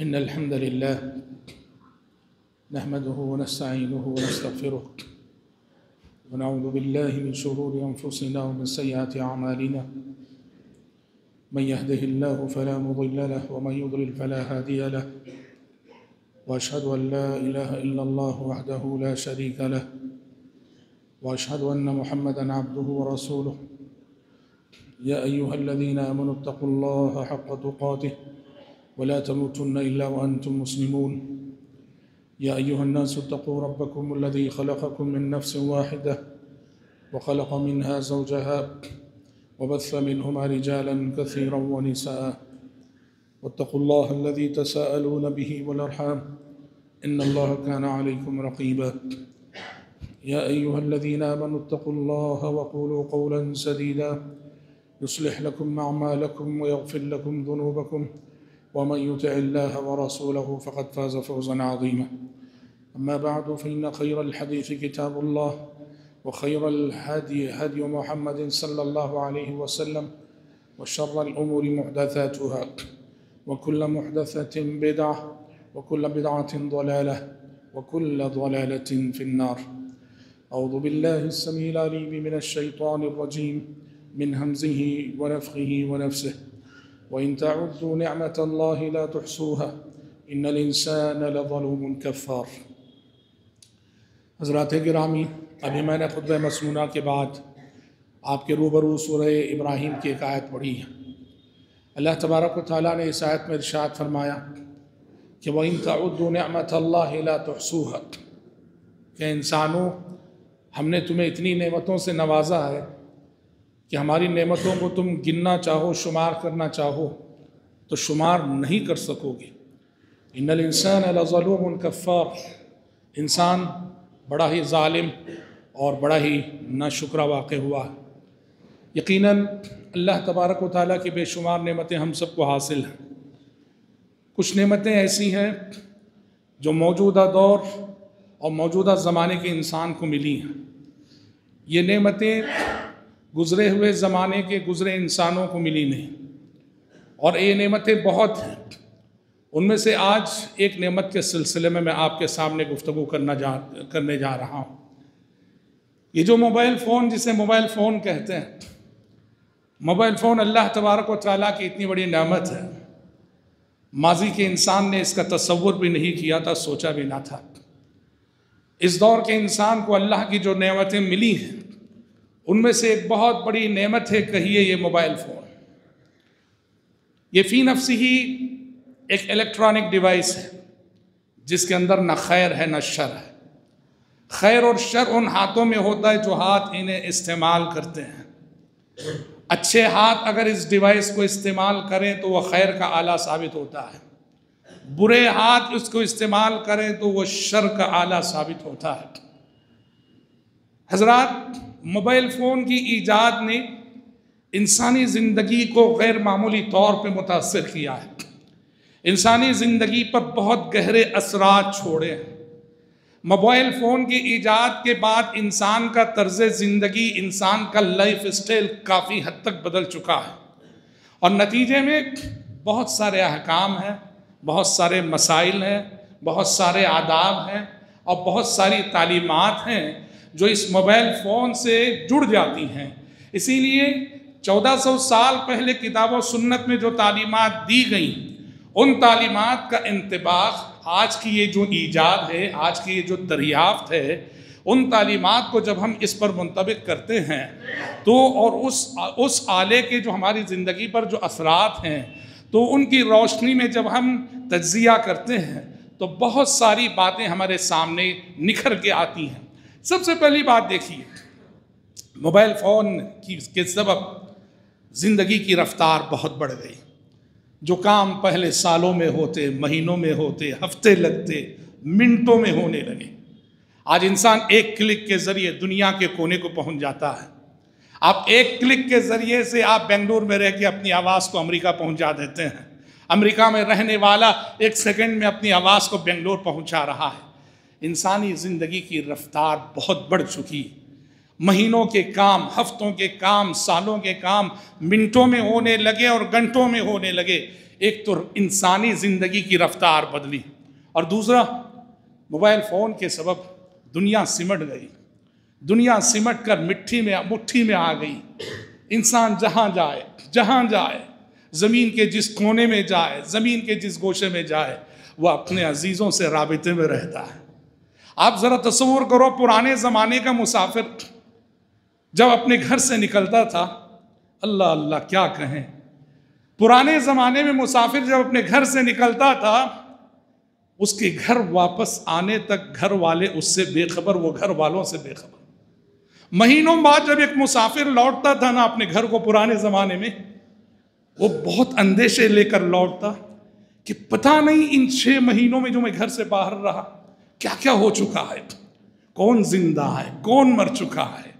إن الحمد لله نحمده ونستعينه ونستغفره ونعوذ بالله من شرور أنفسنا ومن سيئات أعمالنا من يهده الله فلا مضل له ومن يضلل فلا هادي له وأشهد أن لا إله إلا الله وحده لا شريك له وأشهد أن محمدًا عبده ورسوله يا أيها الذين آمنوا اتقوا الله حق تقاته ولا تموتن إلا وأنتم مسلمون يا أيها الناس اتقوا ربكم الذي خلقكم من نفس واحدة وخلق منها زوجها وبث منهما رجالا كثيرا ونساء واتقوا الله الذي تساءلون به والأرحام إن الله كان عليكم رقيبا يا أيها الذين آمنوا اتقوا الله وقولوا قولا سديدا يصلح لكم أعمالكم ويغفر لكم ذنوبكم ومن يطع الله ورسوله فقد فاز فوزا عظيما أما بعد فإن خير الحديث كتاب الله وخير الهدي هدي محمد صلى الله عليه وسلم وشر الأمور محدثاتها وكل محدثة بدعة وكل بدعة ضلالة وكل ضلالة في النار أعوذ بالله السميع العليم من الشيطان الرجيم من همزه ونفخه ونفسه وإن تعدوا نعمة الله لا تحصوها إن الإنسان لظلوم كفار۔ حضرات گرامی، ابھی میں نے خطبہ مسنونہ کے بعد آپ کے روبرو سورہ ابراہیم کی ایک آیت پڑھی ہے۔ اللہ تبارک و تعالیٰ نے اس آیت میں ارشاد فرمایا کہ وَإِن تَعُدُّوا نِعْمَةَ اللَّهِ لَا تُحْصُوهَا، کہ انسانوں ہم نے تمہیں اتنی نعمتوں سے نوازا ہے کہ ہماری نعمتوں کو تم گننا چاہو، شمار کرنا چاہو تو شمار نہیں کر سکو گے۔ ان الانسان لظلوم کفار، انسان بڑا ہی ظالم اور بڑا ہی ناشکرا واقع ہوا ہے۔ یقیناً اللہ تبارک و تعالیٰ کی بے شمار نعمتیں ہم سب کو حاصل ہیں۔ کچھ نعمتیں ایسی ہیں جو موجودہ دور اور موجودہ زمانے کے انسان کو ملی ہیں۔ یہ نعمتیں گزرے ہوئے زمانے کے گزرے انسانوں کو ملی نہیں، اور یہ نعمتیں بہت ہیں۔ ان میں سے آج ایک نعمت کے سلسلے میں آپ کے سامنے گفتگو کرنے جا رہا ہوں۔ یہ جو موبائل فون، جسے موبائل فون کہتے ہیں، موبائل فون اللہ تبارک و تعالیٰ کی اتنی بڑی نعمت ہے، ماضی کے انسان نے اس کا تصور بھی نہیں کیا تھا، سوچا بھی نہ تھا۔ اس دور کے انسان کو اللہ کی جو نعمتیں ملی ہیں ان میں سے ایک بہت بڑی نعمت ہے، کہیے یہ موبائل فون۔ یہ فی نفسی ہی ایک الیکٹرانک ڈیوائس ہے جس کے اندر نہ خیر ہے نہ شر ہے۔ خیر اور شر ان ہاتھوں میں ہوتا ہے جو ہاتھ انہیں استعمال کرتے ہیں۔ اچھے ہاتھ اگر اس ڈیوائس کو استعمال کریں تو وہ خیر کا آلہ ثابت ہوتا ہے، برے ہاتھ اس کو استعمال کریں تو وہ شر کا آلہ ثابت ہوتا ہے۔ حضرات، موبائل فون کی ایجاد نے انسانی زندگی کو غیر معمولی طور پہ متاثر کیا ہے، انسانی زندگی پر بہت گہرے اثرات چھوڑے ہیں۔ موبائل فون کی ایجاد کے بعد انسان کا طرز زندگی، انسان کا لائف اسٹائل کافی حد تک بدل چکا ہے، اور نتیجے میں بہت سارے احکام ہیں، بہت سارے مسائل ہیں، بہت سارے آداب ہیں اور بہت ساری تعلیمات ہیں جو اس موبائل فون سے جڑ جاتی ہیں۔ اسی لیے 1400 سال پہلے کتاب و سنت میں جو تعلیمات دی گئیں، ان تعلیمات کا انطباق آج کی یہ جو ایجاد ہے، آج کی یہ جو دریافت ہے، ان تعلیمات کو جب ہم اس پر منطبق کرتے ہیں تو اور اس آلے کے جو ہماری زندگی پر جو اثرات ہیں، تو ان کی روشنی میں جب ہم تجزیہ کرتے ہیں تو بہت ساری باتیں ہمارے سامنے نکھر کے آتی ہیں۔ سب سے پہلی بات دیکھیے، موبائل فون کے سبب زندگی کی رفتار بہت بڑھ گئی۔ جو کام پہلے سالوں میں ہوتے، مہینوں میں ہوتے، ہفتے لگتے، منٹوں میں ہونے لگے۔ آج انسان ایک کلک کے ذریعے دنیا کے کونے کو پہنچ جاتا ہے۔ آپ ایک کلک کے ذریعے سے آپ بنگلور میں رہ کے اپنی آواز کو امریکہ پہنچا دیتے ہیں، امریکہ میں رہنے والا ایک سیکنڈ میں اپنی آواز کو بنگلور پہنچا رہا ہے۔ انسانی زندگی کی رفتار بہت بڑھ چکی، مہینوں کے کام، ہفتوں کے کام، سالوں کے کام منٹوں میں ہونے لگے اور گھنٹوں میں ہونے لگے۔ ایک تو انسانی زندگی کی رفتار بدلی، اور دوسرا موبائل فون کے سبب دنیا سمٹ گئی، دنیا سمٹ کر مٹھی میں آ گئی۔ انسان جہاں جائے، زمین کے جس کونے میں جائے، زمین کے جس گوشے میں جائے، وہ اپنے عزیزوں سے رابطے میں رہتا ہے۔ آپ ذرا تصور کرو، پرانے زمانے کا مسافر جب اپنے گھر سے نکلتا تھا، اللہ اللہ کیا کہیں، پرانے زمانے میں مسافر جب اپنے گھر سے نکلتا تھا، اس کے گھر واپس آنے تک گھر والے اس سے بے خبر، وہ گھر والوں سے بے خبر۔ مہینوں بعد جب ایک مسافر لوٹتا تھا نا اپنے گھر کو، پرانے زمانے میں وہ بہت اندیشے لے کر لوٹتا کہ پتہ نہیں ان 6 مہینوں میں جو میں گھر سے باہر رہا کیا کیا ہو چکا ہے، کون زندہ ہے، کون مر چکا ہے،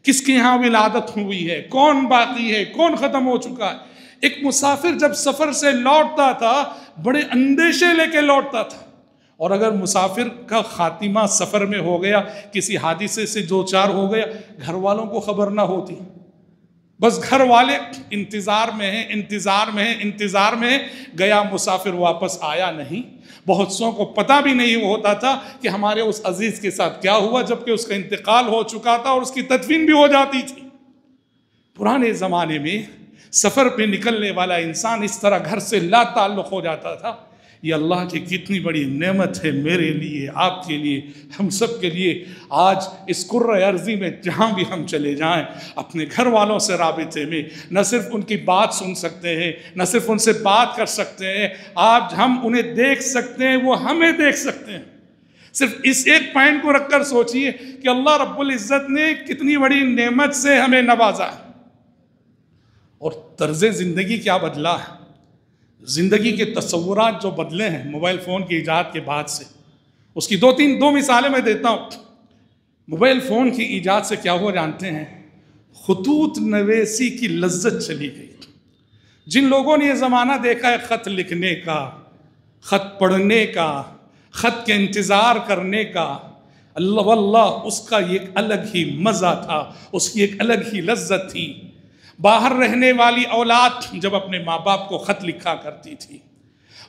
کس کے یہاں ولادت ہوئی ہے، کون باقی ہے، کون ختم ہو چکا ہے۔ ایک مسافر جب سفر سے لوٹتا تھا بڑے اندیشے لے کے لوٹتا تھا، اور اگر مسافر کا خاتمہ سفر میں ہو گیا، کسی حادثے سے دو چار ہو گیا، گھر والوں کو خبر نہ ہوتی، بس گھر والے انتظار میں ہیں، گیا مسافر واپس آیا نہیں۔ بہت سو کو پتہ بھی نہیں ہوتا تھا کہ ہمارے اس عزیز کے ساتھ کیا ہوا، جبکہ اس کا انتقال ہو چکا تھا اور اس کی تدفین بھی ہو جاتی تھی۔ پرانے زمانے میں سفر پہ نکلنے والا انسان اس طرح گھر سے لا تعلق ہو جاتا تھا۔ یہ اللہ کی کتنی بڑی نعمت ہے میرے لیے، آپ کے لیے، ہم سب کے لیے۔ آج اس کرۂ ارضی میں جہاں بھی ہم چلے جائیں، اپنے گھر والوں سے رابطے میں نہ صرف ان کی بات سن سکتے ہیں، نہ صرف ان سے بات کر سکتے ہیں، آج ہم انہیں دیکھ سکتے ہیں، وہ ہمیں دیکھ سکتے ہیں۔ صرف اس ایک پوائنٹ کو رکھ کر سوچئے کہ اللہ رب العزت نے کتنی بڑی نعمت سے ہمیں نوازا ہے۔ اور طرز زندگی کیا بدلا ہے، زندگی کے تصورات جو بدلے ہیں موبائل فون کی ایجاد کے بعد سے، اس کی دو مثالیں میں دیتا ہوں۔ موبائل فون کی ایجاد سے کیا ہوا جانتے ہیں؟ خطوط نویسی کی لذت چلی گئی۔ جن لوگوں نے یہ زمانہ دیکھا ہے خط لکھنے کا، خط پڑھنے کا، خط کے انتظار کرنے کا، اللہ واللہ اس کا ایک الگ ہی مزہ تھا، اس کی ایک الگ ہی لذت تھی۔ باہر رہنے والی اولاد جب اپنے ماں باپ کو خط لکھا کرتی تھی،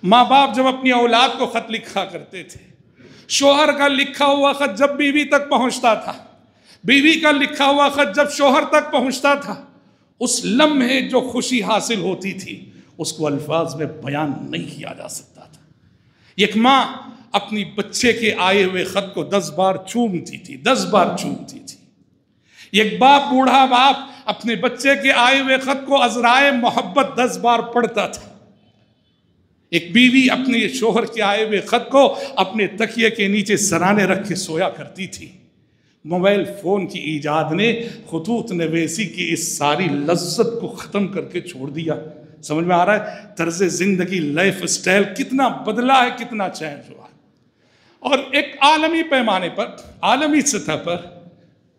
ماں باپ جب اپنی اولاد کو خط لکھا کرتے تھے، شوہر کا لکھا ہوا خط جب بیوی تک پہنچتا تھا، بیوی کا لکھا ہوا خط جب شوہر تک پہنچتا تھا، اس لمحے جو خوشی حاصل ہوتی تھی اس کو الفاظ میں بیان نہیں کیا جا سکتا تھا۔ ایک ماں اپنی بچے کے آئے ہوئے خط کو 10 بار چومتی تھی، 10 بار چومتی تھی۔ ایک باپ، بوڑھا باپ اپنے بچے کے آئے ہوئے خط کو عذرائے محبت 10 بار پڑھتا تھا۔ ایک بیوی اپنے شوہر کے آئے ہوئے خط کو اپنے تکیے کے نیچے سرانے رکھ کے سویا کرتی تھی۔ موبائل فون کی ایجاد نے خطوط نویسی کی اس ساری لذت کو ختم کر کے چھوڑ دیا۔ سمجھ میں آ رہا ہے طرز زندگی، لائف سٹائل کتنا بدلا ہے، کتنا چینج ہوا ہے۔ اور ایک عالمی پیمانے پر، عالمی سطح پر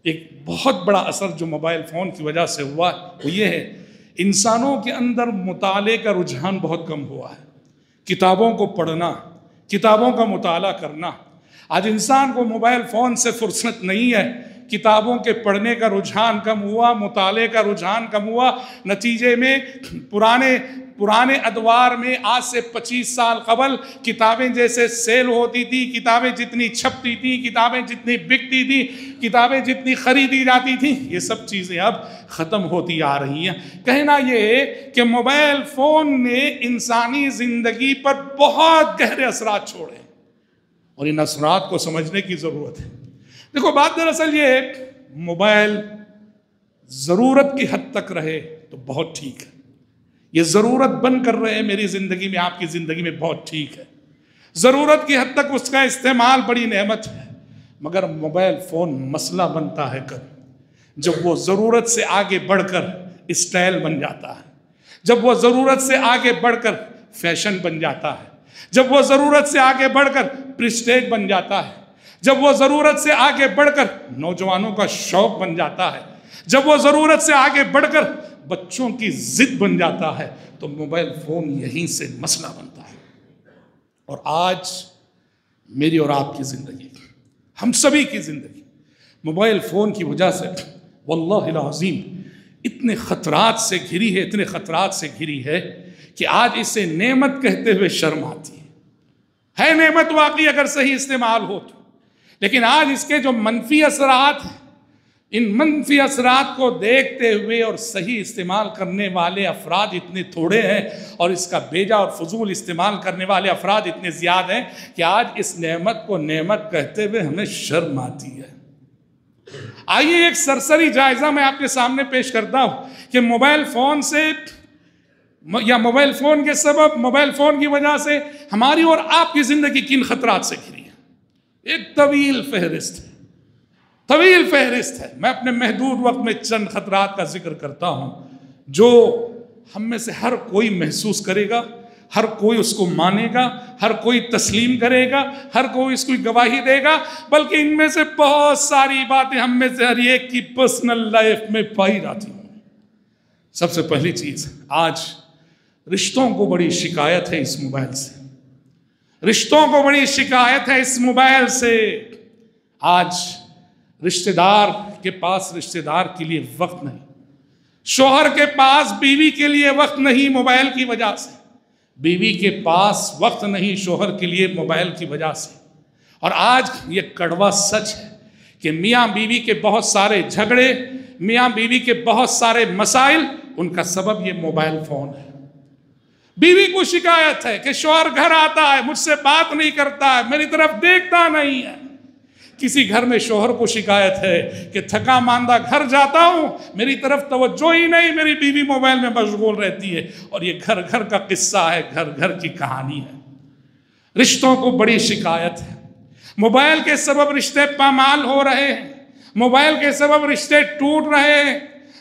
ایک بہت بڑا اثر جو موبائل فون کی وجہ سے ہوا وہ یہ ہے، انسانوں کے اندر مطالعے کا رجحان بہت کم ہوا ہے۔ کتابوں کو پڑھنا، کتابوں کا مطالعہ کرنا، آج انسان کو موبائل فون سے فرصت نہیں ہے۔ کتابوں کے پڑھنے کا رجحان کم ہوا، مطالعے کا رجحان کم ہوا۔ نتیجے میں پرانے ادوار میں آج سے 25 سال قبل کتابیں جیسے سیل ہوتی تھی، کتابیں جتنی چھپتی تھی، کتابیں جتنی بکتی تھی، کتابیں جتنی خریدی جاتی تھیں، یہ سب چیزیں اب ختم ہوتی آ رہی ہیں۔ کہنا یہ ہے کہ موبائل فون نے انسانی زندگی پر بہت گہرے اثرات چھوڑے، اور ان اثرات کو سمجھنے کی ضرورت ہے۔ دیکھو بات دراصل یہ ہے، موبائل ضرورت کی حد تک رہے تو بہت ٹھیک ہے، یہ ضرورت بن کر رہے میری زندگی میں، آپ کی زندگی میں بہت ٹھیک ہے۔ ضرورت کی حد تک اس کا استعمال بڑی نعمت ہے، مگر موبائل فون مسئلہ بنتا ہے جب وہ ضرورت سے آگے بڑھ کر اسٹائل بن جاتا ہے، جب وہ ضرورت سے آگے بڑھ کر فیشن بن جاتا ہے، جب وہ ضرورت سے آگے بڑھ کر پریسٹیج بن جاتا ہے، جب وہ ضرورت سے آگے بڑھ کر نوجوانوں کا شوق بن جاتا ہے، جب وہ ضرورت سے آگے بڑھ کر بچوں کی ضد بن جاتا ہے، تو موبائل فون یہیں سے مسئلہ بنتا ہے۔ اور آج میری اور آپ کی زندگی، ہم سبھی کی زندگی موبائل فون کی وجہ سے واللہ العظیم اتنے خطرات سے گھری ہے، اتنے خطرات سے گھری ہے کہ آج اسے نعمت کہتے ہوئے شرم آتی ہے نعمت واقعی اگر صحیح استعمال ہو تو، لیکن آج اس کے جو منفی اثرات ہیں، ان منفی اثرات کو دیکھتے ہوئے اور صحیح استعمال کرنے والے افراد اتنے تھوڑے ہیں، اور اس کا بیجا اور فضول استعمال کرنے والے افراد اتنے زیادہ ہیں کہ آج اس نعمت کو نعمت کہتے ہوئے ہمیں شرم آتی ہے۔ آئیے ایک سرسری جائزہ میں آپ کے سامنے پیش کرتا ہوں کہ موبائل فون سے یا موبائل فون کے سبب، موبائل فون کی وجہ سے ہماری اور آپ کی زندگی کن خطرات سے گھری ہے۔ ایک طویل فہرست ہے، طویل فہرست ہے۔ میں اپنے محدود وقت میں چند خطرات کا ذکر کرتا ہوں جو ہم میں سے ہر کوئی محسوس کرے گا، ہر کوئی اس کو مانے گا، ہر کوئی تسلیم کرے گا، ہر کوئی اس کی گواہی دے گا، بلکہ ان میں سے بہت ساری باتیں ہم میں سے ہر ایک کی پرسنل لائف میں پائی جاتی ہوں۔ سب سے پہلی چیز، آج رشتوں کو بڑی شکایت ہے اس موبائل سے، رشتوں کو بڑی شکایت ہے اس موبائل سے۔ آج رشتہ دار کے پاس رشتہ دار کے لیے وقت نہیں، شوہر کے پاس بیوی کے لیے وقت نہیں موبائل کی وجہ سے، بیوی کے پاس وقت نہیں شوہر کے لیے موبائل کی وجہ سے۔ اور آج یہ کڑوا سچ ہے کہ میاں بیوی کے بہت سارے جھگڑے، میاں بیوی کے بہت سارے مسائل، ان کا سبب یہ موبائل فون ہے۔ بیوی کو شکایت ہے کہ شوہر گھر آتا ہے، مجھ سے بات نہیں کرتا ہے، میری طرف دیکھتا نہیں ہے۔ کسی گھر میں شوہر کو شکایت ہے کہ تھکا ماندہ گھر جاتا ہوں، میری طرف توجہ ہی نہیں، میری بیوی موبائل میں مشغول رہتی ہے۔ اور یہ گھر گھر کا قصہ ہے، گھر گھر کی کہانی ہے۔ رشتوں کو بڑی شکایت ہے، موبائل کے سبب رشتے پامال ہو رہے ہیں، موبائل کے سبب رشتے ٹوٹ رہے ہیں،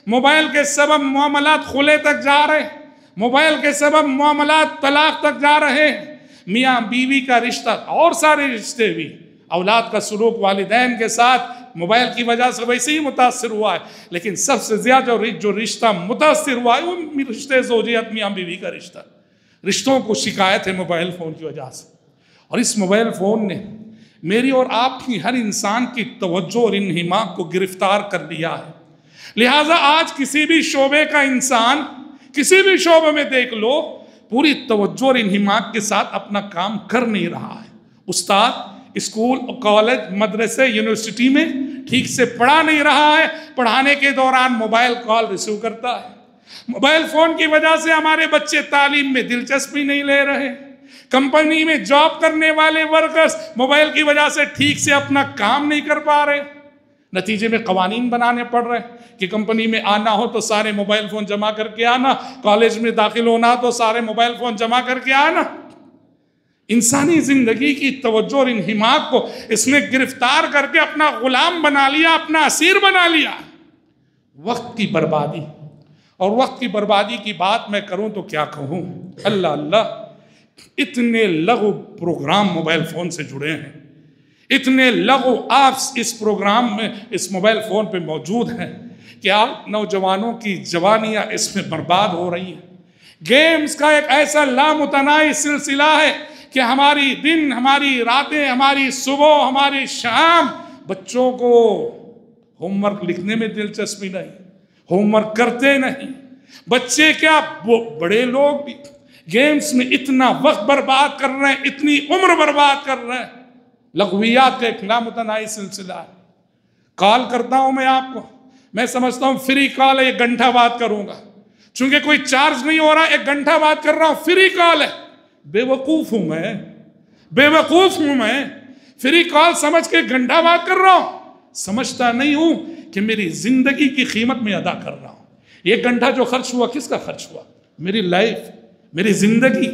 موبائل کے سبب معاملات خلے تک جا رہے ہیں، موبائل کے سبب معاملات طلاق تک جا رہے ہیں۔ میاں بیوی کا رشتہ اور سارے رشتے بھی، اولاد کا سلوک والدین کے ساتھ موبائل کی وجہ سے ویسے ہی متاثر ہوا ہے، لیکن سب سے زیادہ جو رشتہ متاثر ہوا ہے وہ رشتے زوجیت میاں بیوی کا رشتہ۔ رشتوں کو شکایت ہے موبائل فون کی وجہ سے، اور اس موبائل فون نے میری اور آپ کی ہر انسان کی توجہ اور انہماک کو گرفتار کر لیا ہے۔ لہٰذا آج کسی بھی شعبے کا انسان، کسی بھی شعبے میں دیکھ لو، پوری توجہ اور انہماک کے ساتھ اپنا کام کر نہیں رہا ہے۔ استاد اسکول، کالج، مدرسے، یونیورسٹی میں ٹھیک سے پڑھا نہیں رہا ہے، پڑھانے کے دوران موبائل کال ریسیو کرتا ہے۔ موبائل فون کی وجہ سے ہمارے بچے تعلیم میں دلچسپی نہیں لے رہے، کمپنی میں جاب کرنے والے ورکرز موبائل کی وجہ سے ٹھیک سے اپنا کام نہیں کر پا رہے، نتیجے میں قوانین بنانے پڑ رہے کہ کمپنی میں آنا ہو تو سارے موبائل فون جمع کر کے آنا، کالج میں داخل ہونا تو سارے موبائل فون جمع کر کے آنا۔ انسانی زندگی کی توجہ اور انہماک کو اس نے گرفتار کر کے اپنا غلام بنا لیا، اپنا اسیر بنا لیا۔ وقت کی بربادی، اور وقت کی بربادی کی بات میں کروں تو کیا کہوں، اللہ اللہ، اتنے لغو پروگرام موبائل فون سے جڑے ہیں، اتنے لغو ایپس اس پروگرام میں، اس موبائل فون پہ موجود ہیں کہ آپ نوجوانوں کی جوانیاں اس میں برباد ہو رہی ہیں۔ گیمز کا ایک ایسا لامتناہی سلسلہ ہے کہ ہماری دن، ہماری راتیں، ہماری صبح، ہماری شام، بچوں کو ہوم ورک لکھنے میں دلچسپی نہیں، ہوم ورک کرتے نہیں، بچے کیا بڑے لوگ بھی گیمز میں اتنا وقت برباد کر رہے ہیں، اتنی عمر برباد کر رہے ہیں۔ لغویات کا ایک لامتناہی سلسلہ ہے۔ کال کرتا ہوں میں آپ کو، میں سمجھتا ہوں فری کال ہے، 1 گھنٹہ بات کروں گا، چونکہ کوئی چارج نہیں ہو رہا، 1 گھنٹہ بات کر رہا ہوں، فری کال ہے۔ بے وقوف ہوں میں، بے وقوف ہوں میں، فری کال سمجھ کے 1 گھنٹہ بات کر رہا ہوں، سمجھتا نہیں ہوں کہ میری زندگی کی قیمت میں ادا کر رہا ہوں۔ 1 گھنٹہ جو خرچ ہوا کس کا خرچ ہوا؟ میری لائف، میری زندگی۔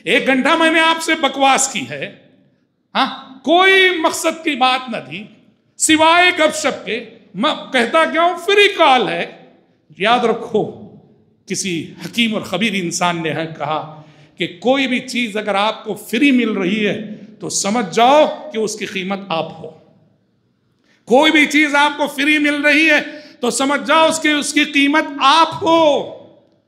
1 گھنٹہ میں نے آپ سے بکواس کی ہے، ہاں، کوئی مقصد کی بات نہ تھی سوائے گپ شپ کے، میں کہتا کیا ہوں، فری کال ہے۔ یاد رکھو، کسی حکیم اور خبیر انسان نے کہا کہ کوئی بھی چیز اگر آپ کو فری مل رہی ہے تو سمجھ جاؤ کہ اس کی قیمت آپ ہو۔ کوئی بھی چیز آپ کو فری مل رہی ہے تو سمجھ جاؤ اس کی قیمت آپ ہو۔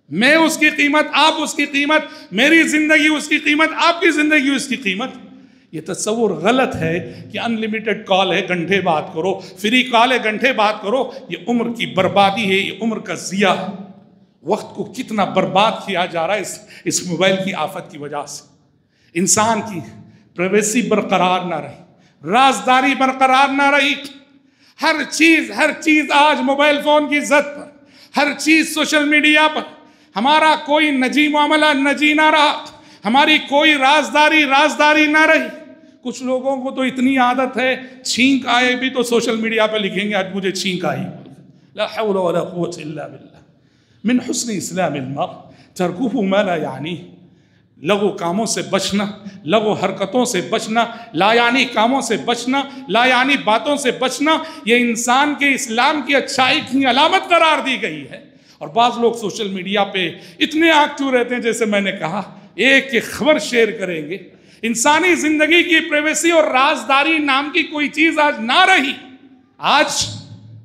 میں اس کی قیمت، آپ اس کی قیمت، میری زندگی اس کی قیمت، آپ کی زندگی اس کی قیمت۔ یہ تصور غلط ہے کہ انلیمیٹڈ کال ہے، گھنٹے بات کرو، فری کال ہے، گھنٹے بات کرو۔ یہ عمر کی بربادی ہے، یہ عمر کا ضیاع ہے۔ وقت کو کتنا برباد کیا جا رہا ہے اس موبائل کی آفت کی وجہ سے. انسان کی پرائیویسی برقرار نہ رہی، رازداری برقرار نہ رہی. ہر چیز آج موبائل فون کی زد پر، ہر چیز سوشل میڈیا پر. ہمارا کوئی نجی معاملہ نجی نہ رہا، ہماری کوئی رازداری نہ رہی. کچھ لوگوں کو تو اتنی عادت ہے، چھینک آئے بھی تو سوشل میڈیا پہ لکھیں گے آج مجھے چھینک آئی. لا حول ولا قوة الا باللہ. من حسن اسلام المرء ترکہ ما لا یعنی. لغو کاموں سے بچنا، لغو حرکتوں سے بچنا، لا یعنی کاموں سے بچنا، لا یعنی باتوں سے بچنا، یہ انسان کے اسلام کی اچھائی کی علامت قرار دی گئی ہے. اور بعض لوگ سوشل میڈیا پہ اتنے ایکٹیو رہتے ہیں، جیسے میں نے کہا ایک خبر شیئر کریں گے. انسانی زندگی کی پرائیویسی اور رازداری نام کی کوئی چیز آج نہ رہی. آج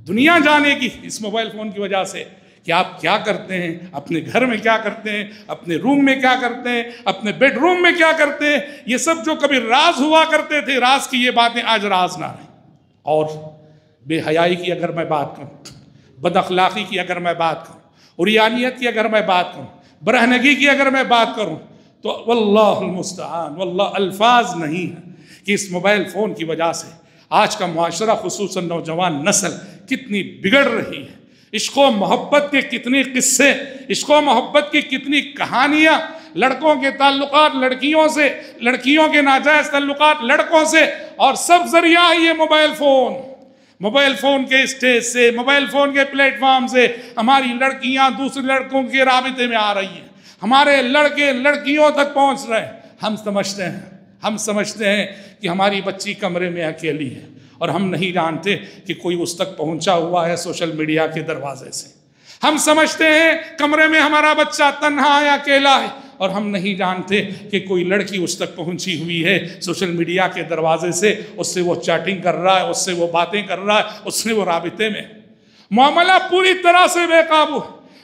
دنیا جانے کی اس موبائل فون کی وجہ سے کہ آپ کیا کرتے ہیں، اپنے گھر میں کیا کرتے ہیں، اپنے روم میں کیا کرتے ہیں، اپنے بیڈ روم میں کیا کرتے ہیں. یہ سب جو کبھی راز ہوا کرتے تھے، راز کی یہ باتیں آج راز نہ رہیں. اور بے حیائی کی اگر میں بات کروں، بد اخلاقی کی اگر میں بات کروں، عریانیت کی اگر میں بات کروں، برہنگی کی اگر میں بات کروں، تو واللہ المستعان، واللہ الفاظ نہیں ہے کہ اس موبائل فون کی وجہ سے آج کا معاشرہ خصوصاً نوجوان نسل کتنی بگڑ رہی ہے. عشق و محبت کے کتنے قصے، عشق و محبت کی کتنی کہانیاں، لڑکوں کے تعلقات لڑکیوں سے، لڑکیوں کے ناجائز تعلقات لڑکوں سے، اور سب ذریعہ ہے یہ موبائل فون. موبائل فون کے اسٹیج سے، موبائل فون کے پلیٹ فارم سے ہماری لڑکیاں دوسرے لڑکوں کے رابطے میں آ رہی ہیں، ہمارے لڑکے لڑکیوں تک پہنچ رہے ہیں. ہم سمجھتے ہیں کہ ہماری بچی کمرے میں اکیلی ہے، اور ہم نہیں جانتے کہ کوئی اس تک پہنچا ہوا ہے سوشل میڈیا کے دروازے سے. ہم سمجھتے ہیں کمرے میں ہمارا بچہ تنہا ہے، اکیلا ہے، اور ہم نہیں جانتے کہ کوئی لڑکی اس تک پہنچی ہوئی ہے سوشل میڈیا کے دروازے سے. اس سے وہ چیٹنگ کر رہا ہے، اس سے وہ باتیں کر رہا ہے، اس سے وہ رابطے میں. معاملہ پوری طرح سے بے قابو.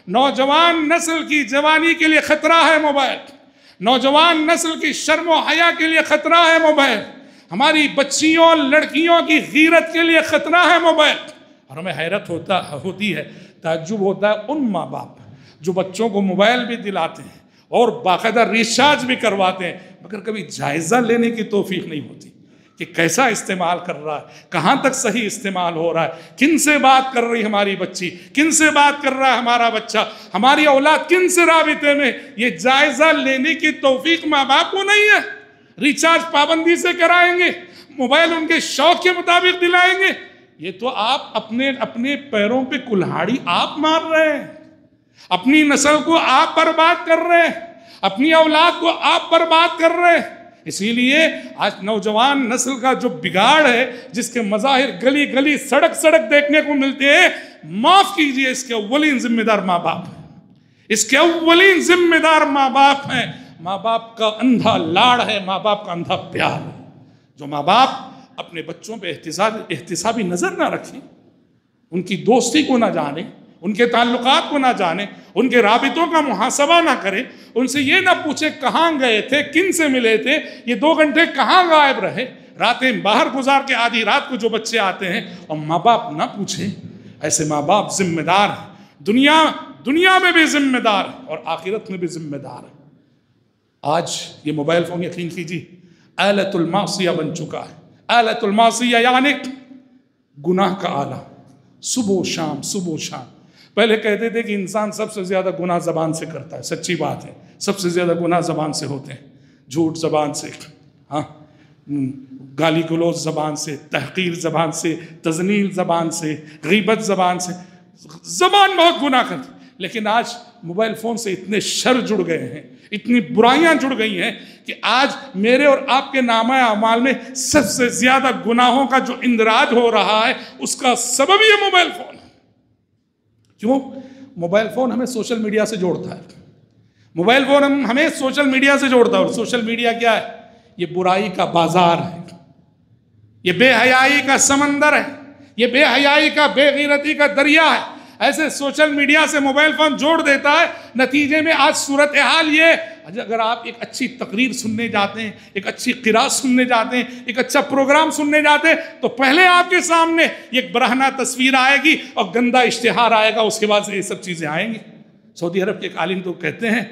نوجوان نسل کی جوانی کے لیے خطرہ ہے موبائل. نوجوان نسل کی شرم و حیا کے لیے خطرہ ہے موبائل. ہماری بچیوں لڑکیوں کی غیرت کے لیے خطرہ ہے موبائل. اور ہمیں حیرت ہوتی ہے، تعجب ہوتا ہے ان ماں باپ جو بچوں کو موبائل بھی دلاتے ہیں اور باقاعدہ ریچارج بھی کرواتے ہیں، مگر کبھی جائزہ لینے کی توفیق نہیں ہوتی کہ کیسا استعمال کر رہا ہے، کہاں تک صحیح استعمال ہو رہا ہے، کن سے بات کر رہی ہماری بچی، کن سے بات کر رہا ہے ہمارا بچہ، ہماری اولاد کن سے رابطے میں. یہ جائزہ لینے کی توفیق ماں باپ کو نہیں ہے. ریچارج پابندی سے کرائیں گے، موبائل ان کے شوق کے مطابق دلائیں گے. یہ تو آپ اپنے پیروں پہ کلہاڑی آپ مار رہے ہیں، اپنی نسل کو آپ برباد کر رہے ہیں، اپنی اولاد کو آپ برباد کر رہے ہیں. اسی لیے آج نوجوان نسل کا جو بگاڑ ہے، جس کے مظاہر گلی گلی سڑک دیکھنے کو ملتے ہیں، معاف کیجئے، اس کے اولین ذمہ دار ماں باپ ہیں. اس کے اولین ذمہ دار ماں باپ ہیں. ماں باپ کا اندھا لاڑ ہے، ماں باپ کا اندھا پیار ہے. جو ماں باپ اپنے بچوں پہ احتسابی نظر نہ رکھیں، ان کی دوستی کو نہ جانے، ان کے تعلقات کو نہ جانے، ان کے رابطوں کا محاسبہ نہ کریں، ان سے یہ نہ پوچھے کہاں گئے تھے، کن سے ملے تھے، یہ 2 گھنٹے کہاں غائب رہے، راتیں باہر گزار کے آدھی رات کو جو بچے آتے ہیں، اور ماں باپ نہ پوچھیں. ایسے ماں باپ ذمہ دار ہیں، دنیا میں بھی ذمہ دار ہیں اور آخرت میں بھی ذمہ دار ہیں. آج یہ موبائل فون یقین کیجیے آلۃ المعصیہ بن چکا ہے. آلۃ المعصیہ یعنی گناہ کا آلہ. صبح و شام. پہلے کہتے تھے کہ انسان سب سے زیادہ گناہ زبان سے کرتا ہے، سچی بات ہے، سب سے زیادہ گناہ زبان سے ہوتے ہیں. جھوٹ زبان سے، گالی گلوچ زبان سے، تحقیر زبان سے، تذلیل زبان سے، غیبت زبان سے. زبان بہت گناہ کرتی. لیکن آج موبائل فون سے اتنے شر جڑ گئے ہیں، اتنی برائیاں جڑ گئی ہیں کہ آج میرے اور آپ کے نامہ اعمال میں سب سے زیادہ گناہوں کا جو اندراج ہو رہا ہے، اس کا سبب یہ موبائل فون ہے. کیوں؟ موبائل فون ہمیں سوشل میڈیا سے جوڑتا ہے. موبائل فون ہمیں سوشل میڈیا سے جوڑتا ہے. اور سوشل میڈیا کیا ہے؟ یہ برائی کا بازار ہے، یہ بے حیائی کا سمندر ہے، یہ بے حیائی کا، بے غیرتی کا دریا ہے. ایسے سوشل میڈیا سے موبائل فون جوڑ دیتا ہے. نتیجے میں آج صورتحال یہ، اگر آپ ایک اچھی تقریر سننے جاتے ہیں، ایک اچھی قرأت سننے جاتے ہیں، ایک اچھا پروگرام سننے جاتے ہیں، تو پہلے آپ کے سامنے ایک برہنہ تصویر آئے گی اور گندا اشتہار آئے گا، اس کے بعد یہ سب چیزیں آئیں گی. سعودی عرب کے ایک عالم تو کہتے ہیں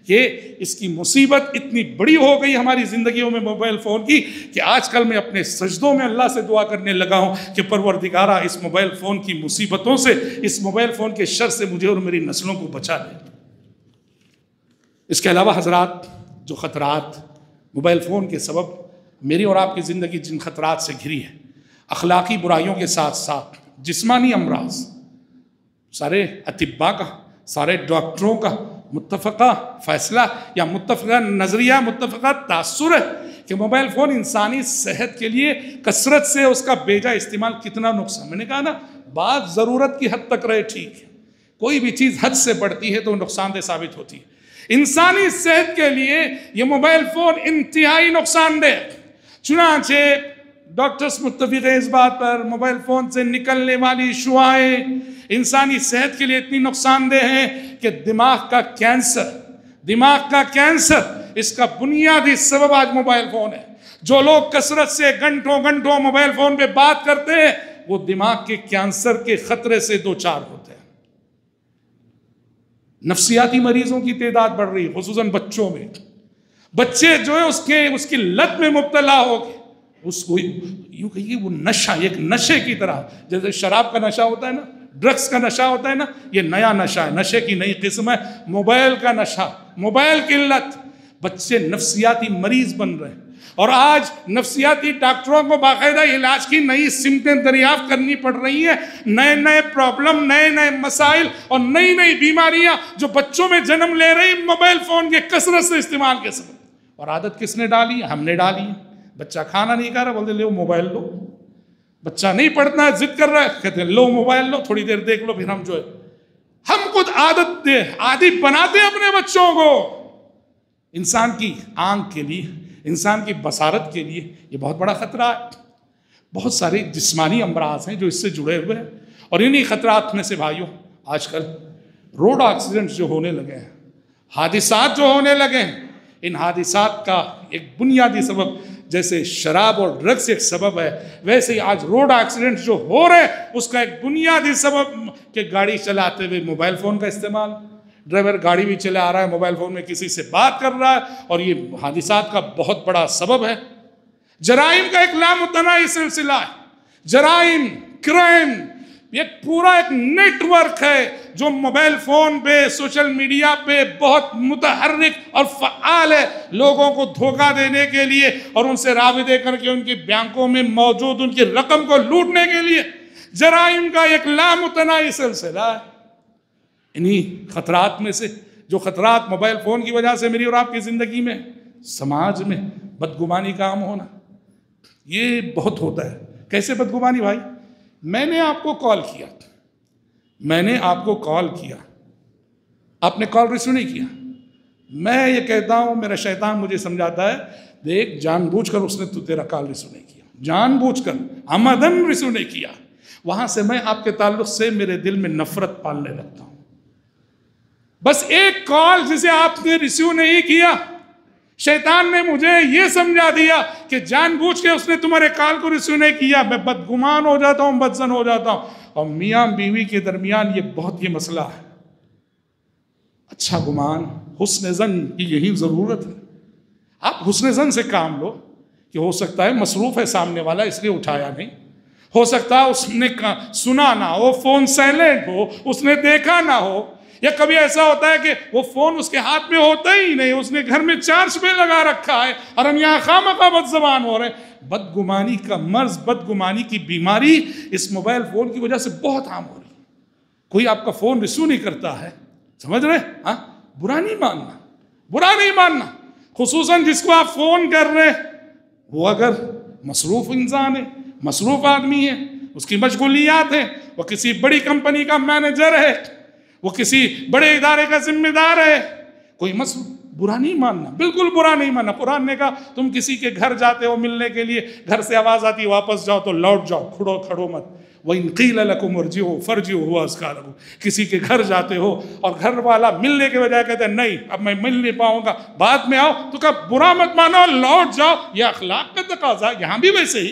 کہ اس کی مصیبت اتنی بڑی ہو گئی ہماری زندگیوں میں موبائل فون کی کہ آج کل میں اپنے سجدوں میں اللہ سے دعا کرنے لگا ہوں کہ پروردگارہ اس موبائل فون کی مصیبتوں سے، اس موبائل فون کے شر سے مجھے اور میری نسلوں کو بچا دے۔ اس کے علاوہ حضرات، جو خطرات موبائل فون کے سبب میری اور آپ کی زندگی جن خطرات سے گھری ہے، اخلاقی برائیوں کے ساتھ ساتھ جسمانی امراض، سارے اطباء کا، سارے ڈاکٹروں کا متفقہ فیصلہ یا متفقہ نظریہ، متفقہ تاثر ہے کہ موبائل فون انسانی صحت کے لیے کثرت سے اس کا بیجا استعمال کتنا نقصان۔ میں نے کہا نا، بات ضرورت کی حد تک رہے ٹھیک ہے، کوئی بھی چیز حد سے بڑھتی ہے تو نقصان دہ ثابت ہوتی ہے۔ انسانی صحت کے لیے یہ موبائل فون انتہائی نقصان دہ، چنانچہ ڈاکٹرز متفق ہیں اس بات پر، موبائل فون سے نکلنے والی شعاعیں انسانی صحت کے لیے اتنی نقصان دہ ہیں کہ دماغ کا کینسر اس کا بنیادی سبب آج موبائل فون ہے۔ جو لوگ کثرت سے گھنٹوں گھنٹوں موبائل فون پہ بات کرتے ہیں وہ دماغ کے کینسر کے خطرے سے دوچار ہوتے ہیں۔ نفسیاتی مریضوں کی تعداد بڑھ رہی ہے، خصوصاً بچوں میں۔ بچے جو ہے اس کی لت میں مبتلا ہو گئے، اس کو یوں کہیے وہ نشہ، ایک نشے کی طرح، جیسے شراب کا نشہ ہوتا ہے نا، ڈرگز کا نشہ ہوتا ہے نا، یہ نیا نشہ ہے، نشے کی نئی قسم ہے، موبائل کا نشہ، موبائل کی لت۔ بچے نفسیاتی مریض بن رہے ہیں، اور آج نفسیاتی ڈاکٹروں کو باقاعدہ علاج کی نئی سمتیں دریافت کرنی پڑ رہی ہیں۔ نئے نئے پرابلم، نئے نئے مسائل اور نئی نئی بیماریاں جو بچوں میں جنم لے رہی موبائل فون کے کثرت سے استعمال کے سبب۔ اور عادت کس نے ڈالی ہے؟ ہم نے ڈالی ہے۔ بچہ کھانا نہیں کھا رہا، بولتے لو موبائل لو۔ بچہ نہیں پڑھنا ہے، ضد کر رہا ہے، کہتے ہیں لو موبائل لو، تھوڑی دیر دیکھ لو، پھر ہم جو ہے ہم خود عادی بناتے ہیں اپنے بچوں کو۔ انسان کی آنکھ کے لیے، انسان کی بصارت کے لیے یہ بہت بڑا خطرہ ہے۔ بہت سارے جسمانی امراض ہیں جو اس سے جڑے ہوئے ہیں، اور انہی خطرات میں سے بھائیوں آج کل روڈ ایکسیڈنٹس جو ہونے لگے ہیں، حادثات جو ہونے لگے ہیں، ان حادثات کا ایک بنیادی سبب جیسے شراب اور ڈرگز ایک سبب ہے، ویسے ہی آج روڈ ایکسیڈنٹس جو ہو رہے ہیں اس کا ایک بنیادی سبب کہ گاڑی چلاتے ہوئے موبائل فون کا استعمال۔ ڈرائیور گاڑی بھی چلا آ رہا ہے، موبائل فون میں کسی سے بات کر رہا ہے، اور یہ حادثات کا بہت بڑا سبب ہے۔ جرائم کا ایک لامتناہی سلسلہ ہے، جرائم، کرائم، یہ پورا ایک نیٹ ورک ہے جو موبائل فون پہ، سوشل میڈیا پہ بہت متحرک اور فعال ہے، لوگوں کو دھوکہ دینے کے لیے اور ان سے رابطے کر کے ان کی بینکوں میں موجود ان کی رقم کو لوٹنے کے لیے جرائم کا ایک لامتناہی سلسلہ ہے۔ انہی خطرات میں سے، جو خطرات موبائل فون کی وجہ سے میری اور آپ کی زندگی میں، سماج میں بدگمانی کا عام ہونا، یہ بہت ہوتا ہے۔ کیسے بدگمانی بھائی؟ میں نے آپ کو کال کیا، آپ نے کال ریسیو نہیں کیا، میں یہ کہتا ہوں، میرا شیطان مجھے سمجھاتا ہے، دیکھ جان بوجھ کر اس نے تو تیرا کال ریسیو نہیں کیا، جان بوجھ کر عمدن ریسیو نہیں کیا۔ وہاں سے میں آپ کے تعلق سے میرے دل میں نفرت پالنے لگتا ہوں۔ بس ایک کال جسے آپ نے ریسیو نہیں کیا، شیطان نے مجھے یہ سمجھا دیا کہ جان بوجھ کے اس نے تمہارے کال کو ریسیو نہیں کیا، میں بدگمان ہو جاتا ہوں، بدزن ہو جاتا ہوں۔ اور میاں بیوی کے درمیان یہ بہت یہ مسئلہ ہے۔ اچھا گمان، حسن ظن کی یہی ضرورت ہے۔ آپ حسن ظن سے کام لو کہ ہو سکتا ہے مصروف ہے سامنے والا اس لیے اٹھایا نہیں، ہو سکتا ہے اس نے سنا نہ ہو، فون سائلنٹ ہو، اس نے دیکھا نہ ہو، یا کبھی ایسا ہوتا ہے کہ وہ فون اس کے ہاتھ میں ہوتا ہی نہیں، اس نے گھر میں چارج پہ لگا رکھا ہے اور ہم یہاں خامخواہ بد زبان ہو رہے ہیں۔ بدگمانی کا مرض، بدگمانی کی بیماری اس موبائل فون کی وجہ سے بہت عام ہو رہی ہے۔ کوئی آپ کا فون ریسیو نہیں کرتا ہے، سمجھ رہے؟ ہاں، برا نہیں ماننا، خصوصاً جس کو آپ فون کر رہے وہ اگر مصروف انسان ہے، مصروف آدمی ہے، اس کی مشغولیات ہیں، وہ کسی بڑی کمپنی کا مینیجر ہے، وہ کسی بڑے ادارے کا ذمہ دار ہے، کوئی برا نہیں ماننا، بالکل برا نہیں ماننا۔ قرآن نے کہا تم کسی کے گھر جاتے ہو ملنے کے لیے، گھر سے آواز آتی واپس جاؤ تو لوٹ جاؤ، کھڑو مت۔ وَإِن قِيلَ لَكُمُ ارْجِعُوا فَارْجِعُوا هُوَ أَزْكَىٰ لَكُمْ۔ کسی کے گھر جاتے ہو اور گھر والا ملنے کے بجائے کہتے ہیں نہیں اب میں مل نہیں پاؤں گا، بعد میں آؤ، تو کہا برا مت مانو، لوٹ جاؤ، یہ اخلاق کا تقاضا۔ یہاں بھی ویسے ہی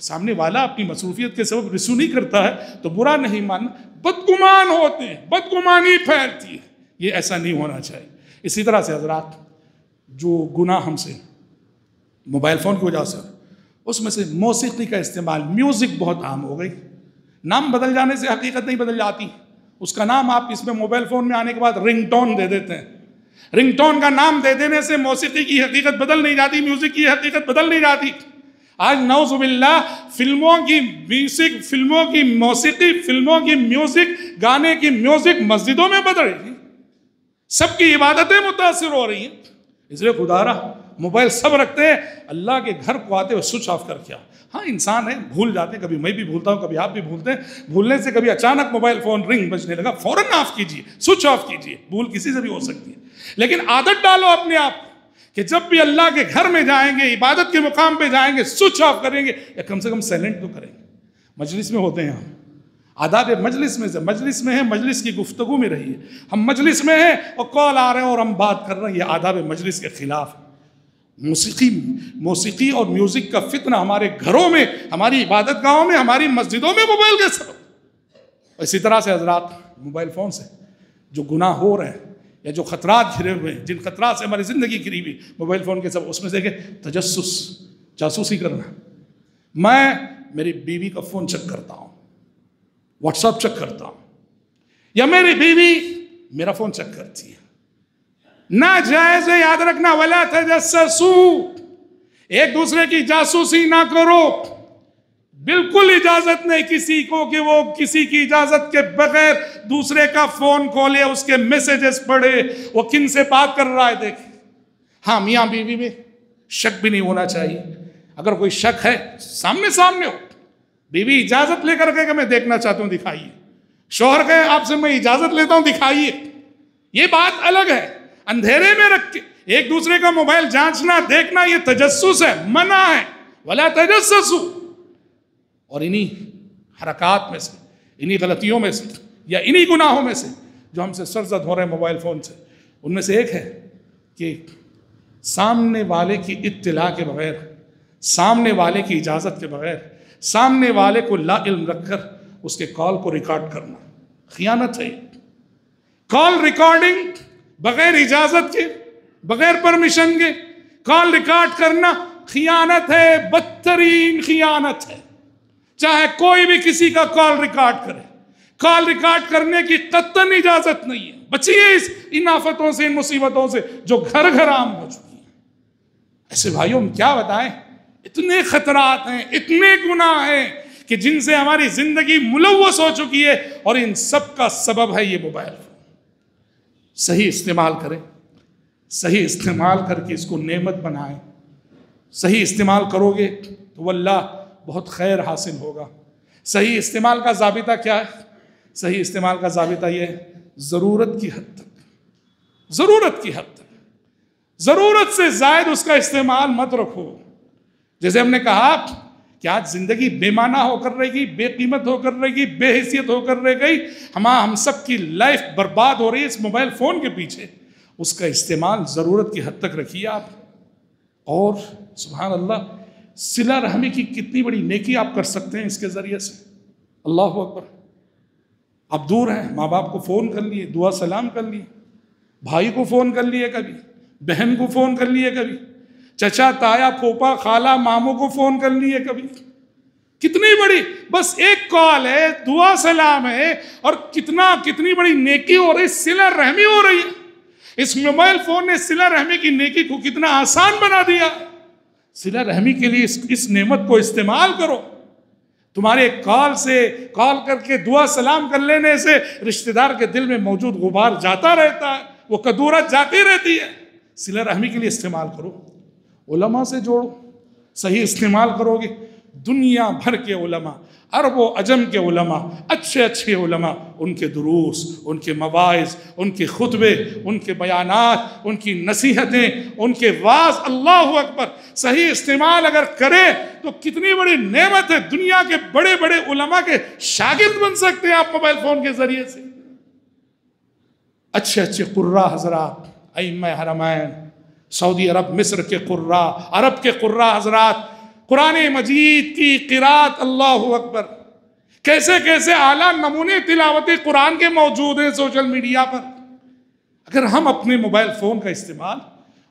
سامنے والا اپنی مصروفیت کے سبب ریسیو نہیں کرتا ہے تو برا نہیں ماننا۔ بدگمان ہوتے ہیں، بدگمانی پھیلتی ہے، یہ ایسا نہیں ہونا چاہیے۔ اسی طرح سے حضرات جو گناہ ہم سے موبائل فون کی وجہ سے اس میں سے موسیقی کا استعمال، میوزک بہت عام ہو گئی۔ نام بدل جانے سے حقیقت نہیں بدل جاتی، اس کا نام آپ اس میں موبائل فون میں آنے کے بعد رنگ ٹون دے دیتے ہیں۔ رنگ ٹون کا نام دے دینے سے موسیقی کی حقیقت بدل نہیں جاتی، میوزک کی حقیقت بدل نہیں جاتی۔ آج نعوذ باللہ فلموں کی میوزک، فلموں کی موسیقی، فلموں کی میوزک، گانے کی میوزک مسجدوں میں بدل رہی ہے، سب کی عبادتیں متاثر ہو رہی ہیں۔ اس لیے خدا رہا موبائل سب رکھتے ہیں، اللہ کے گھر کو آتے ہوئے سوئچ آف کر کے آؤ۔ ہاں انسان ہے، بھول جاتے ہیں، کبھی میں بھی بھولتا ہوں، کبھی آپ بھی بھولتے ہیں۔ بھولنے سے کبھی اچانک موبائل فون رنگ بجنے لگا، فوراً آف کیجئے، سوئچ آف کیجئے۔ بھول کسی سے بھی ہو سکتی ہے، لیکن عادت ڈالو اپنے آپ کہ جب بھی اللہ کے گھر میں جائیں گے، عبادت کے مقام پہ جائیں گے، سوئچ آف کریں گے یا کم سے کم سائلنٹ تو کریں گے۔ مجلس میں ہوتے ہیں ہم، آداب مجلس میں سے، مجلس میں ہے، مجلس کی گفتگو میں رہیے۔ ہم مجلس میں ہیں اور کال آ رہے ہیں اور ہم بات کر رہے ہیں، یہ آداب مجلس کے خلاف ہے۔ موسیقی اور میوزک کا فتنہ ہمارے گھروں میں، ہماری عبادت گاہوں میں، ہماری مسجدوں میں موبائل کے سبب۔ اسی طرح سے حضرات موبائل فون سے جو گناہ ہو رہے ہیں یا جو خطرات گھرے ہوئے ہیں، جن خطرات سے ہماری زندگی گھری ہوئی موبائل فون کے سبب، اس میں سے کہ تجسس، جاسوسی کرنا۔ میں میری بیوی کا فون چیک کرتا ہوں، واٹس ایپ چیک کرتا ہوں، یا میری بیوی میرا فون چیک کرتی ہے۔ ناجائز ہے، یاد رکھنا، ولا تجسسوا، ایک دوسرے کی جاسوسی نہ کرو۔ بالکل اجازت نہیں کسی کو کہ وہ کسی کی اجازت کے بغیر دوسرے کا فون کھولے، اس کے میسیجز پڑھے، وہ کن سے بات کر رہا ہے دیکھے۔ ہاں میاں بیوی میں شک بھی نہیں ہونا چاہیے۔ اگر کوئی شک ہے سامنے سامنے ہو، بیوی اجازت لے کر کہ میں دیکھنا چاہتا ہوں دکھائیے، شوہر کہے آپ سے میں اجازت لیتا ہوں دکھائیے، یہ بات الگ ہے۔ اندھیرے میں رکھ کے ایک دوسرے کا موبائل جانچنا، دیکھنا، یہ تجسس ہے، منع ہے، ولا تجسسوا۔ اور انہی حرکات میں سے، انہی غلطیوں میں سے یا انہی گناہوں میں سے جو ہم سے سرزد ہو رہے ہیں موبائل فون سے، ان میں سے ایک ہے کہ سامنے والے کی اطلاع کے بغیر، سامنے والے کی اجازت کے بغیر، سامنے والے کو لا علم رکھ کر اس کے کال کو ریکارڈ کرنا خیانت ہے۔ کال ریکارڈنگ بغیر اجازت کے، بغیر پرمیشن کے کال ریکارڈ کرنا خیانت ہے، بدترین خیانت ہے۔ چاہے کوئی بھی کسی کا کال ریکارڈ کرے، کال ریکارڈ کرنے کی قطعاً اجازت نہیں ہے۔ بچیے ان آفتوں سے، ان مصیبتوں سے جو گھر گھر عام ہو چکی ہیں۔ ایسے بھائیوں ہم کیا بتائیں، اتنے خطرات ہیں، اتنے گناہ ہیں کہ جن سے ہماری زندگی ملوث ہو چکی ہے، اور ان سب کا سبب ہے یہ موبائل فون۔ صحیح استعمال کریں، صحیح استعمال کر کے اس کو نعمت بنائیں۔ صحیح استعمال کرو گے تو واللہ بہت خیر حاصل ہوگا۔ صحیح استعمال کا ضابطہ کیا ہے؟ صحیح استعمال کا ضابطہ یہ ہے، ضرورت کی حد تک، ضرورت کی حد تک، ضرورت سے زائد اس کا استعمال مت رکھو۔ جیسے ہم نے کہا کہ آج زندگی بے معنی ہو کر رہے گی، بے قیمت ہو کر رہے گی، بے حیثیت ہو کر رہ گئی، ہم سب کی لائف برباد ہو رہی ہے اس موبائل فون کے پیچھے۔ اس کا استعمال ضرورت کی حد تک رکھیے آپ۔ اور سبحان اللہ، صلہ رحمی کی کتنی بڑی نیکی آپ کر سکتے ہیں اس کے ذریعے سے۔ اللہ اکبر۔ آپ دور ہیں، ماں باپ کو فون کر لیے، دعا سلام کر لیے، بھائی کو فون کر لیے، کبھی بہن کو فون کر لیے، کبھی چچا تایا پھوپا خالہ ماموں کو فون کر لیے، کبھی کتنی بڑی بس ایک کال ہے، دعا سلام ہے، اور کتنی بڑی نیکی ہو رہی، صلہ رحمی ہو رہی ہے۔ اس موبائل فون نے صلہ رحمی کی نیکی کو کتنا آسان بنا دیا۔ صلہ رحمی کے لیے اس نعمت کو استعمال کرو۔ تمہارے کال کر کے دعا سلام کر لینے سے رشتہ دار کے دل میں موجود غبار جاتا رہتا ہے، وہ کدورت جاتی رہتی ہے۔ صلہ رحمی کے لیے استعمال کرو، علماء سے جوڑو۔ صحیح استعمال کرو گے، دنیا بھر کے علماء، عرب و عجم کے علماء، اچھے علماء، ان کے دروس، ان کے مواعظ، ان کے خطبے، ان کے بیانات، ان کی نصیحتیں، ان کے واعظ، اللہ اکبر، صحیح استعمال اگر کرے تو کتنی بڑی نعمت ہے۔ دنیا کے بڑے بڑے علماء کے شاگرد بن سکتے ہیں آپ موبائل فون کے ذریعے سے۔ اچھے قراء حضرات، ائمہ حرمین، سعودی عرب، مصر کے قراء، عرب کے قراء حضرات، قرآن مجید کی قرات، اللہ اکبر، کیسے اعلیٰ نمونے تلاوت قرآن کے موجود ہیں سوشل میڈیا پر۔ اگر ہم اپنے موبائل فون کا استعمال،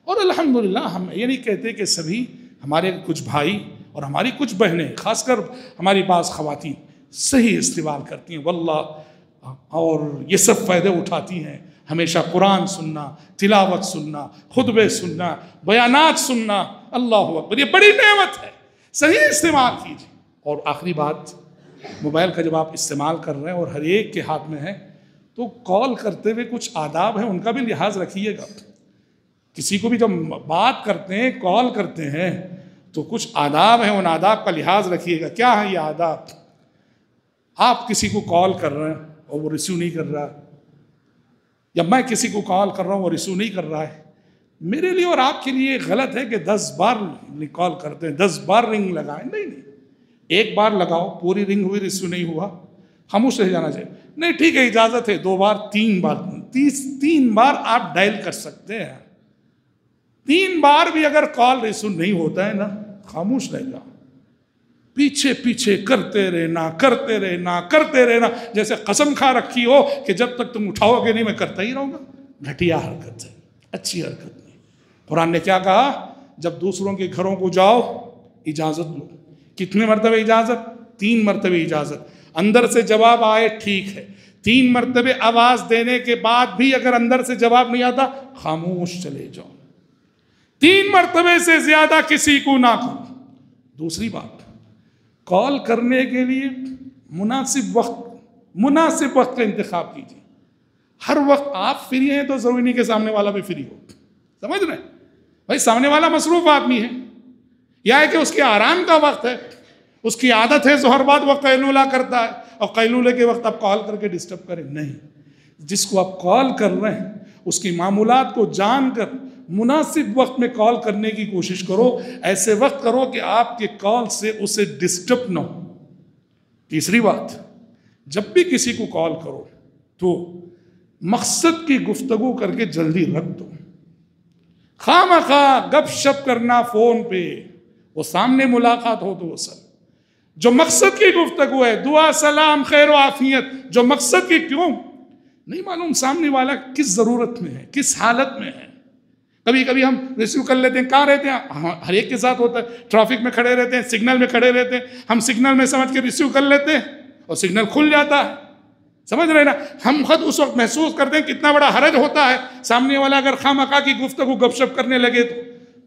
اور الحمدللہ ہم یہ نہیں کہتے کہ سبھی، ہمارے کچھ بھائی اور ہماری کچھ بہنیں، خاص کر ہماری بعض خواتین صحیح استعمال کرتی ہیں واللہ، اور یہ سب فائدے اٹھاتی ہیں، ہمیشہ قرآن سننا، تلاوت سننا، خطبے سننا، بیانات سننا، اللہ اکبر، یہ بڑی نعمت ہے، صحیح استعمال کیجیے۔ اور آخری بات، موبائل کا جب آپ استعمال کر رہے ہیں اور ہر ایک کے ہاتھ میں ہے، تو کال کرتے ہوئے کچھ آداب ہیں، ان کا بھی لحاظ رکھیے گا۔ کسی کو بھی جب بات کرتے ہیں، کال کرتے ہیں، تو کچھ آداب ہیں، ان آداب کا لحاظ رکھیے گا۔ کیا ہے یہ آداب؟ آپ کسی کو کال کر رہے ہیں اور وہ ریسیو نہیں کر رہا، یا میں کسی کو کال کر رہا ہوں وہ ریسیو نہیں کر رہا ہے، میرے لیے اور آپ کے لیے غلط ہے کہ 10 بار کال کرتے ہیں، 10 بار رنگ لگائیں۔ نہیں، ایک بار لگاؤ، پوری رنگ ہوئی، ریسیو نہیں ہوا، خاموش رہ جانا چاہیے۔ نہیں ٹھیک ہے، اجازت ہے 2 بار، 3 بار، 3 بار آپ ڈائل کر سکتے ہیں۔ 3 بار بھی اگر کال ریسیو نہیں ہوتا ہے نا، خاموش رہ جاؤ، پیچھے پیچھے کرتے رہنا، جیسے قسم کھا رکھی ہو کہ جب تک تم اٹھاؤ گے نہیں میں کرتا ہی رہوں گا۔ گھٹیا حرکت ہے، اچھی حرکت نہیں۔ قرآن نے کیا کہا؟ جب دوسروں کے گھروں کو جاؤ اجازت لو۔ کتنے مرتبہ اجازت؟ 3 مرتبہ اجازت۔ اندر سے جواب آئے ٹھیک ہے، 3 مرتبہ آواز دینے کے بعد بھی اگر اندر سے جواب نہیں آتا، خاموش چلے جاؤ۔ 3 مرتبہ سے زیادہ کسی کو نہ کرو۔ دوسری بات، کال کرنے کے لیے مناسب وقت کا انتخاب کیجیے۔ ہر وقت آپ فری ہیں تو ضروری نہیں کہ سامنے والا بھی فری ہو، سمجھ رہے ہیں؟ بھائی سامنے والا مصروف آدمی ہے، یا ہے کہ اس کے آرام کا وقت ہے، اس کی عادت ہے ظہر بعد وہ قیلولہ کرتا ہے، اور قیلولے کے وقت آپ کال کر کے ڈسٹرب کریں نہیں۔ جس کو آپ کال کر رہے ہیں اس کی معمولات کو جان کر مناسب وقت میں کال کرنے کی کوشش کرو، ایسے وقت کرو کہ آپ کے کال سے اسے ڈسٹرب نہ ہو۔ تیسری بات، جب بھی کسی کو کال کرو تو مقصد کی گفتگو کر کے جلدی رکھ دو۔ خواہ گپ شپ کرنا فون پہ، وہ سامنے ملاقات ہو تو وہ سب جو مقصد کی گفتگو ہے، دعا سلام خیر و عافیت، جو مقصد کی، کیوں نہیں معلوم سامنے والا کس ضرورت میں ہے، کس حالت میں ہے۔ کبھی کبھی ہم ریسیو کر لیتے ہیں، کہاں رہتے ہیں، ہر ایک کے ساتھ ہوتا ہے، ٹریفک میں کھڑے رہتے ہیں، سگنل میں کھڑے رہتے ہیں، ہم سگنل میں سمجھ کے ریسیو کر لیتے ہیں اور سگنل کھل جاتا ہے، سمجھ رہے نا؟ ہم خود اس وقت محسوس کرتے ہیں کتنا بڑا حرج ہوتا ہے سامنے والا اگر خواہ کی گفتگو گپ شپ کرنے لگے تو۔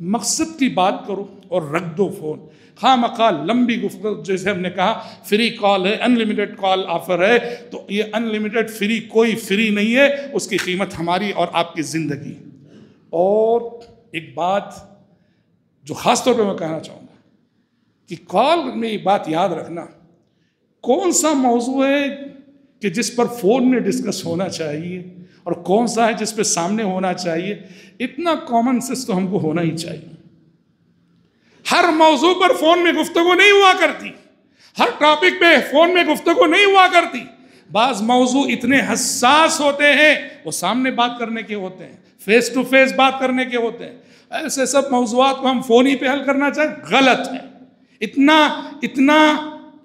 مقصد کی بات کرو اور رکھ دو فون۔ خواہ لمبی گفتگو، جیسے ہم نے کہا فری کال ہے، ان لمیٹڈ کال آفر ہے، تو یہ ان لمیٹڈ فری کوئی فری نہیں ہے، اس کی قیمت ہماری اور آپ کی زندگی۔ اور ایک بات جو خاص طور پہ میں کہنا چاہوں گا کہ کال میں یہ بات یاد رکھنا، کون سا موضوع ہے کہ جس پر فون میں ڈسکس ہونا چاہیے اور کون سا ہے جس پہ سامنے ہونا چاہیے، اتنا کامن سینس تو ہم کو ہونا ہی چاہیے۔ ہر موضوع پر فون میں گفتگو نہیں ہوا کرتی، ہر ٹاپک پہ فون میں گفتگو نہیں ہوا کرتی۔ بعض موضوع اتنے حساس ہوتے ہیں، وہ سامنے بات کرنے کے ہوتے ہیں، فیس ٹو فیس بات کرنے کے ہوتے ہیں۔ ایسے سب موضوعات کو ہم فون ہی پہ حل کرنا چاہیں، غلط ہے۔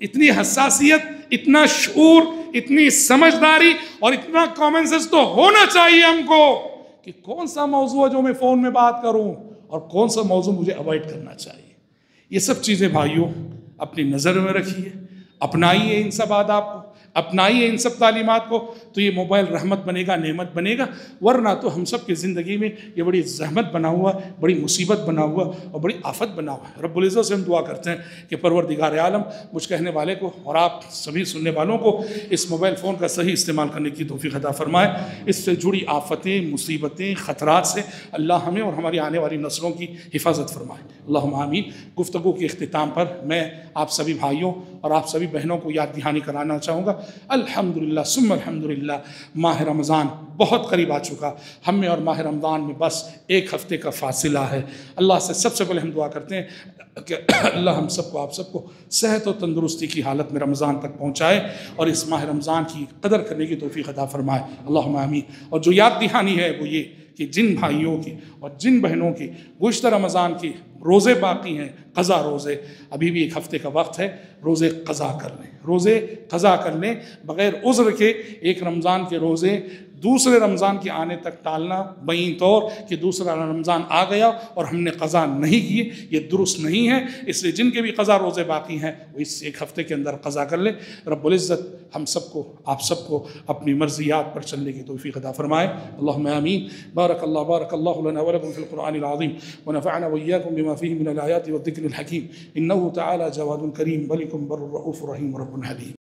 اتنی حساسیت، اتنا شعور، اتنی سمجھداری اور اتنا کامن سینس تو ہونا چاہیے ہم کو کہ کون سا موضوع ہے جو میں فون میں بات کروں اور کون سا موضوع مجھے اوائڈ کرنا چاہیے۔ یہ سب چیزیں بھائیوں اپنی نظر میں رکھیے، اپنائیے ان سب آداب کو، اپنائیے ان سب تعلیمات کو، تو یہ موبائل رحمت بنے گا، نعمت بنے گا۔ ورنہ تو ہم سب کی زندگی میں یہ بڑی زحمت بنا ہوا، بڑی مصیبت بنا ہوا اور بڑی آفت بنا ہوا ہے۔ رب العزت سے ہم دعا کرتے ہیں کہ پروردگار عالم مجھ کہنے والے کو اور آپ سبھی سننے والوں کو اس موبائل فون کا صحیح استعمال کرنے کی توفیق عطا فرمائے۔ اس سے جڑی آفتیں، مصیبتیں، خطرات سے اللہ ہمیں اور ہماری آنے والی نسلوں کی حفاظت فرمائے، اللہم آمین۔ گفتگو کے اختتام پر میں آپ سبھی بھائیوں اور آپ سبھی بہنوں کو یاد دہانی کرانا چاہوں گا، الحمدللہ ثم الحمدللہ، ماہ رمضان بہت قریب آ چکا، ہم میں اور ماہ رمضان میں بس 1 ہفتے کا فاصلہ ہے۔ اللہ سے سب سے پہلے ہم دعا کرتے ہیں کہ اللہ ہم سب کو، آپ سب کو صحت و تندرستی کی حالت میں رمضان تک پہنچائے اور اس ماہ رمضان کی قدر کرنے کی توفیق عطا فرمائے، اللہم آمین۔ اور جو یاد دہانی ہے وہ یہ کہ جن بھائیوں کی اور جن بہنوں کی گزشتہ رمضان کی روزے باقی ہیں، قضا روزے، ابھی بھی ایک ہفتے کا وقت ہے، روزے قضا کر لیں، روزے قضا کر لیں بغیر عذر کے۔ ایک رمضان کے روزے دوسرے رمضان کے آنے تک ٹالنا بین طور کہ دوسرا رمضان آ گیا اور ہم نے قضا نہیں کی، یہ درست نہیں ہے۔ اس لیے جن کے بھی قضا روزے باقی ہیں وہ اس ایک ہفتے کے اندر قضا کر لیں۔ رب العزت ہم سب کو، آپ سب کو اپنی مرضیات پر چلنے کی توفیق عطا فرمائے۔ اللہم آمین۔ بارک اللہ لنا ولکم فی القرآن العظیم ونفعنا وإياكم بما فيه من الآیات والذکر الحکیم، انہ تعالی جواد کریم ملک بر رؤوف رحیم رب حلیم۔